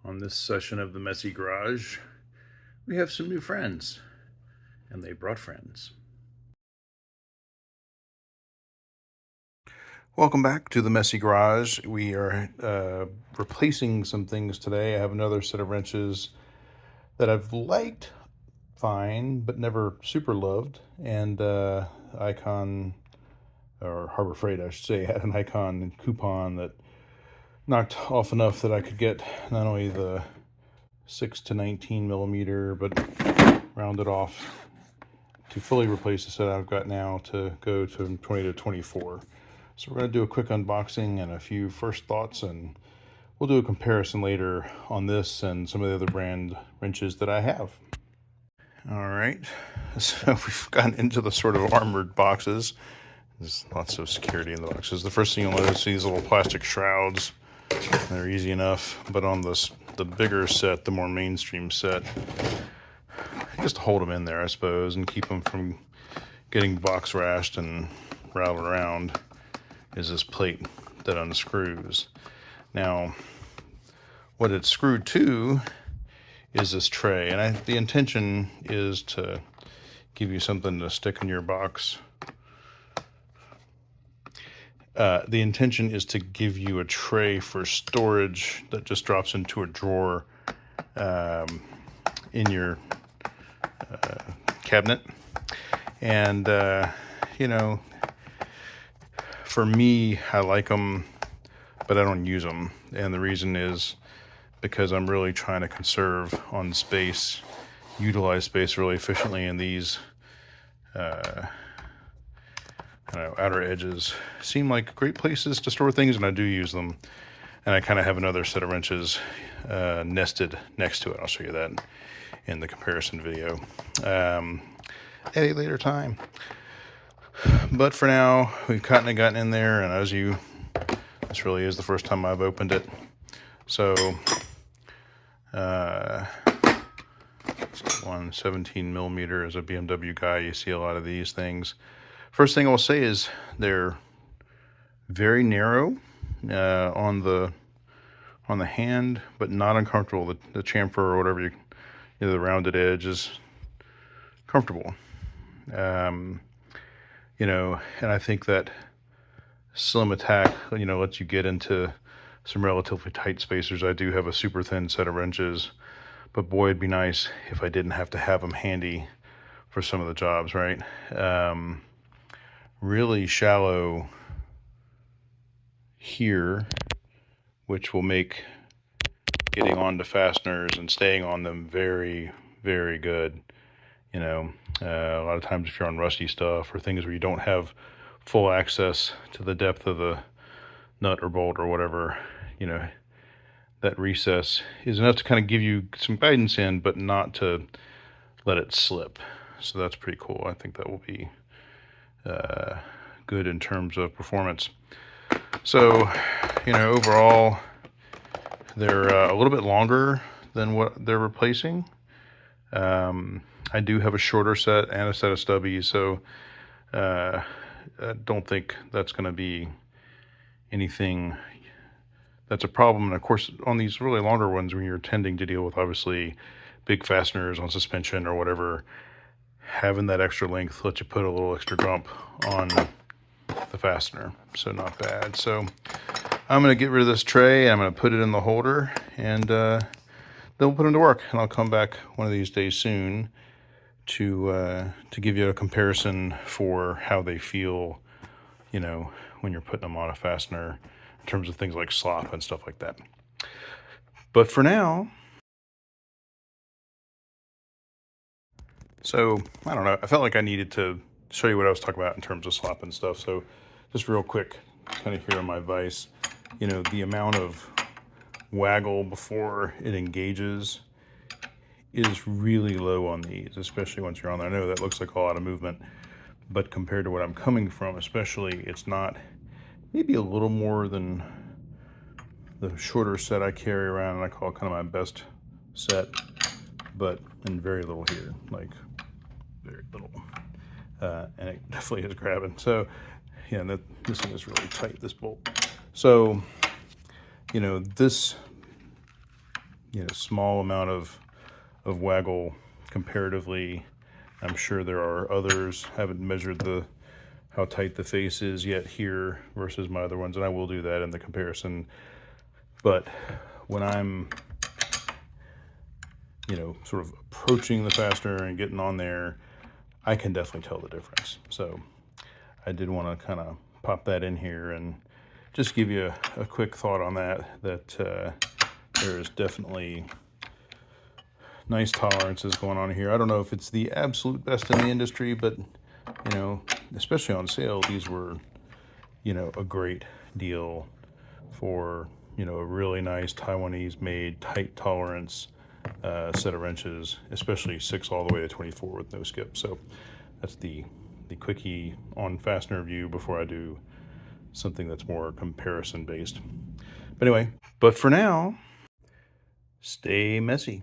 On this session of the Messy Garage, we have some new friends, and they brought friends. Welcome back to the Messy Garage. We are replacing some things today. I have another set of wrenches that I've liked fine, but never super loved, and Icon, or Harbor Freight, I should say, had an Icon coupon that knocked off enough that I could get not only the 6 to 19 millimeter, but rounded off to fully replace the set I've got now to go to 20 to 24. So we're going to do a quick unboxing and a few first thoughts, and we'll do a comparison later on this and some of the other brand wrenches that I have. All right, so we've gotten into the sort of armored boxes. There's lots of security in the boxes. The first thing you'll notice, these little plastic shrouds. They're easy enough, but on the bigger set, the more mainstream set, just hold them in there, I suppose, and keep them from getting box rashed and rattled around, is this plate that unscrews. Now, what it's screwed to is this tray, and the intention is to give you something to stick in your box. The intention is to give you a tray for storage that just drops into a drawer in your cabinet. And, for me, I like them, but I don't use them. And the reason is because I'm really trying to conserve on space, utilize space really efficiently, and these outer edges seem like great places to store things, and I do use them. And I kind of have another set of wrenches nested next to it. I'll show you that in the comparison video at a later time. But for now, we've gotten in there, and this really is the first time I've opened it. So, 17 millimeter as a BMW guy, you see a lot of these things. First thing I'll say is they're very narrow on the hand, but not uncomfortable. The chamfer or whatever the rounded edge is comfortable. And I think that Slim Attack, lets you get into some relatively tight spacers. I do have a super thin set of wrenches, but boy, it'd be nice if I didn't have to have them handy for some of the jobs, right? Really shallow here, which will make getting onto fasteners and staying on them very, very good. A lot of times if you're on rusty stuff or things where you don't have full access to the depth of the nut or bolt or whatever, that recess is enough to kind of give you some guidance in, but not to let it slip. So that's pretty cool. I think that will be good in terms of performance. So, overall, they're a little bit longer than what they're replacing. I do have a shorter set and a set of stubbies, so I don't think that's going to be anything that's a problem. And of course, on these really longer ones, when you're tending to deal with obviously big fasteners on suspension or whatever, having that extra length lets you put a little extra jump on the fastener, so not bad. So I'm going to get rid of this tray, and I'm going to put it in the holder, and then we'll put them to work, and I'll come back one of these days soon to give you a comparison for how they feel, when you're putting them on a fastener in terms of things like slop and stuff like that. But for now, so I don't know, I felt like I needed to show you what I was talking about in terms of slop and stuff. So just real quick, kind of here on my vise, the amount of waggle before it engages is really low on these, especially once you're on there. I know that looks like a lot of movement, but compared to what I'm coming from, especially, it's not, maybe a little more than the shorter set I carry around, and I call it kind of my best set, but and very little here, like very little. And it definitely is grabbing. So yeah, this thing is really tight, this bolt. So, this small amount of waggle comparatively. I'm sure there are others. Haven't measured how tight the face is yet here versus my other ones, and I will do that in the comparison. But when I'm sort of approaching the fastener and getting on there, I can definitely tell the difference. So I did want to kind of pop that in here and just give you a quick thought on that there is definitely nice tolerances going on here. I don't know if it's the absolute best in the industry, but especially on sale, these were a great deal for a really nice Taiwanese made tight tolerance set of wrenches, especially 6 all the way to 24 with no skip. So that's the quickie on fastener view before I do something that's more comparison based. But anyway, but for now, stay messy.